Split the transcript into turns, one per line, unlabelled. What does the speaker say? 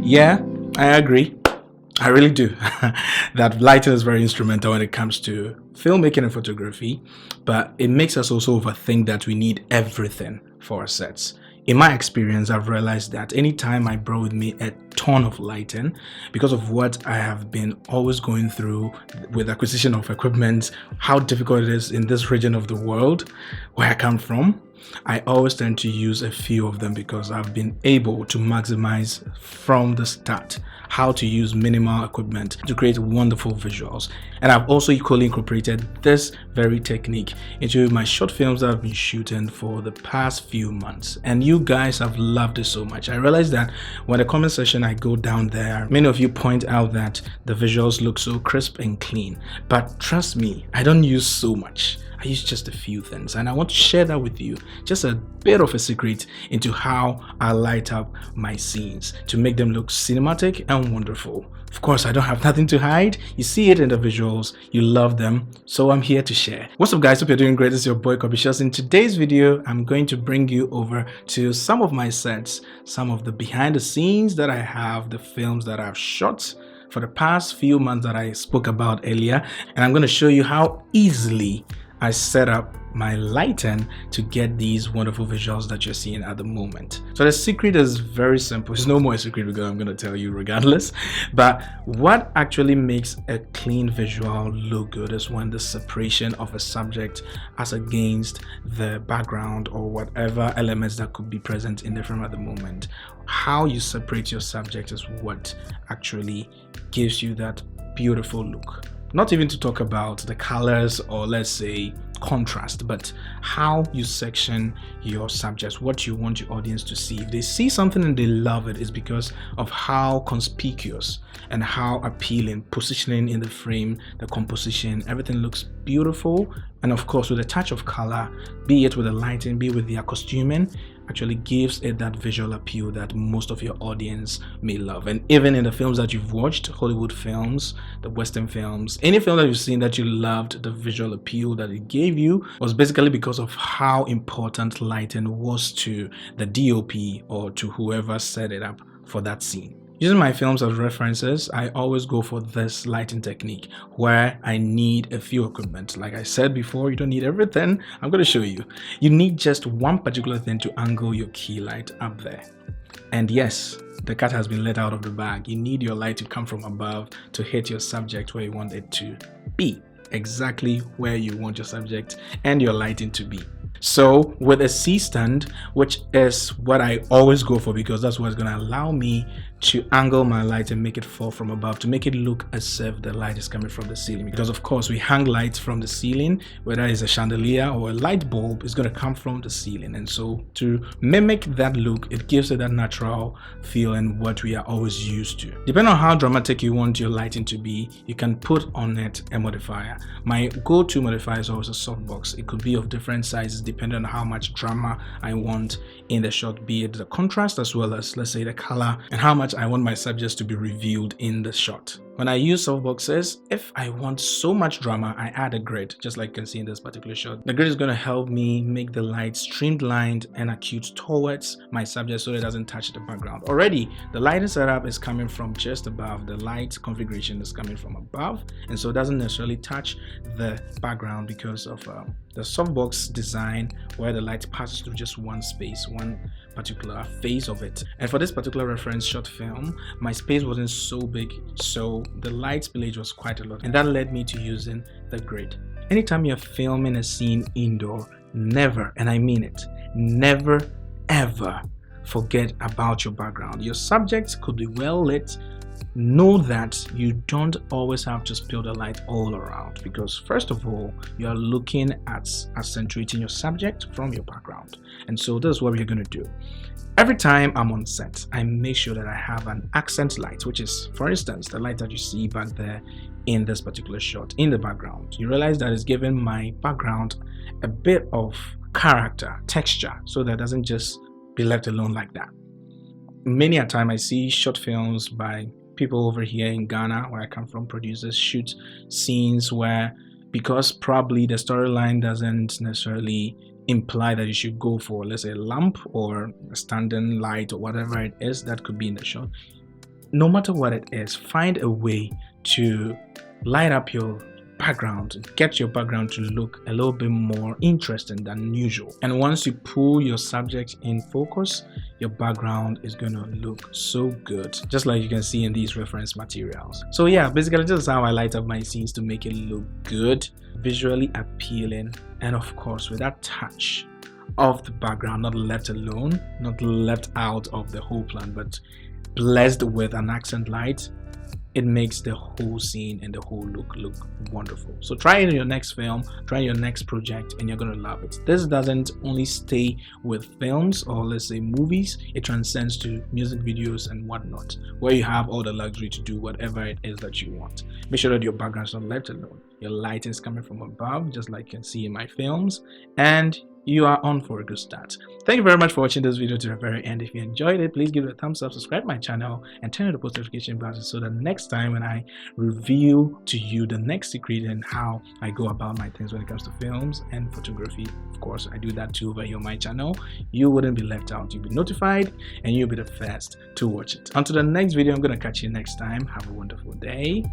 Yeah, I agree. I really do. That lighting is very instrumental when it comes to filmmaking and photography, but it makes us also overthink that we need everything for our sets. In my experience, I've realized that anytime I brought with me a ton of lighting, because of what I have been always going through with acquisition of equipment, how difficult it is in this region of the world where I come from, I always tend to use a few of them because I've been able to maximize from the start how to use minimal equipment to create wonderful visuals. And I've also equally incorporated this very technique into my short films that I've been shooting for the past few months. And you guys have loved it so much. I realized that when the comment section I go down there, many of you point out that the visuals look so crisp and clean. But trust me, I don't use so much. I use just a few things, and I want to share that with you, just a bit of a secret into how I light up my scenes to make them look cinematic and wonderful. Of course, I don't have nothing to hide. You see it in the visuals, you love them, so I'm here to share. What's up guys, hope you're doing great. It's your boy Kobishos. In today's video, I'm going to bring you over to some of my sets, some of the behind the scenes that I have, the films that I've shot for the past few months that I spoke about earlier, and I'm going to show you how easily I set up my lighting to get these wonderful visuals that you're seeing at the moment. So the secret is very simple. It's no more a secret because I'm going to tell you regardless. But what actually makes a clean visual look good is when the separation of a subject as against the background or whatever elements that could be present in the frame at the moment. How you separate your subject is what actually gives you that beautiful look. Not even to talk about the colors or let's say contrast, but how you section your subjects, what you want your audience to see. If they see something and they love it, it's because of how conspicuous and how appealing positioning in the frame, the composition, everything looks beautiful. And of course with a touch of color, be it with the lighting, be it with their costuming, actually gives it that visual appeal that most of your audience may love. And even in the films that you've watched, Hollywood films, the Western films, any film that you've seen that you loved, the visual appeal that it gave you was basically because of how important lighting was to the DOP or to whoever set it up for that scene. Using my films as references, I always go for this lighting technique where I need a few equipment. Like I said before, you don't need everything. I'm going to show you. You need just one particular thing to angle your key light up there. And yes, the cat has been let out of the bag. You need your light to come from above to hit your subject where you want it to be. Exactly where you want your subject and your lighting to be. So with a C stand, which is what I always go for because that's what's going to allow me to angle my light and make it fall from above, to make it look as if the light is coming from the ceiling. Because of course we hang lights from the ceiling, whether it's a chandelier or a light bulb, is going to come from the ceiling. And so to mimic that look, it gives it that natural feel and what we are always used to. Depending on how dramatic you want your lighting to be, you can put on it a modifier. My go-to modifier is always a softbox. It could be of different sizes depending on how much drama I want in the shot, be it the contrast as well as, let's say, the color and how much I want my subjects to be revealed in the shot. When I use softboxes, if I want so much drama, I add a grid, just like you can see in this particular shot. The grid is going to help me make the light streamlined and acute towards my subject so it doesn't touch the background. Already, the lighting setup is coming from just above. The light configuration is coming from above, and so it doesn't necessarily touch the background because of the softbox design where the light passes through just one space, one particular phase of it. And for this particular reference short film, my space wasn't so big, so the light spillage was quite a lot, and that led me to using the grid. Anytime you're filming a scene indoor, never, and I mean it, never ever forget about your background. Your subject could be well lit. Know that you don't always have to spill the light all around, because first of all, you are looking at accentuating your subject from your background. And so this is what we're going to do. Every time I'm on set, I make sure that I have an accent light, which is, for instance, the light that you see back there in this particular shot in the background. You realize that it's giving my background a bit of character, texture, so that it doesn't just be left alone like that. Many a time I see short films by people over here in Ghana, where I come from, producers shoot scenes where, because probably the storyline doesn't necessarily imply that you should go for, let's say, a lamp or a standing light or whatever it is that could be in the shot, no matter what it is, find a way to light up your background, get your background to look a little bit more interesting than usual. And once you pull your subject in focus, your background is going to look so good, just like you can see in these reference materials. So yeah, basically this is how I light up my scenes to make it look good, visually appealing, and of course with that touch of the background, not left alone, not left out of the whole plan, but blessed with an accent light. It makes the whole scene and the whole look wonderful. So try it in your next film, try your next project, and you're gonna love it. This doesn't only stay with films or let's say movies, it transcends to music videos and whatnot, where you have all the luxury to do whatever it is that you want. Make sure that your background is not left alone. Your light is coming from above, just like you can see in my films, and you are on for a good start. Thank you very much for watching this video to the very end. If you enjoyed it, please give it a thumbs up, subscribe to my channel, and turn on the post notification button so that next time when I reveal to you the next secret and how I go about my things when it comes to films and photography, of course I do that too over here on my channel, you wouldn't be left out. You'll be notified and you'll be the first to watch it. Until the next video, I'm going to catch you next time. Have a wonderful day.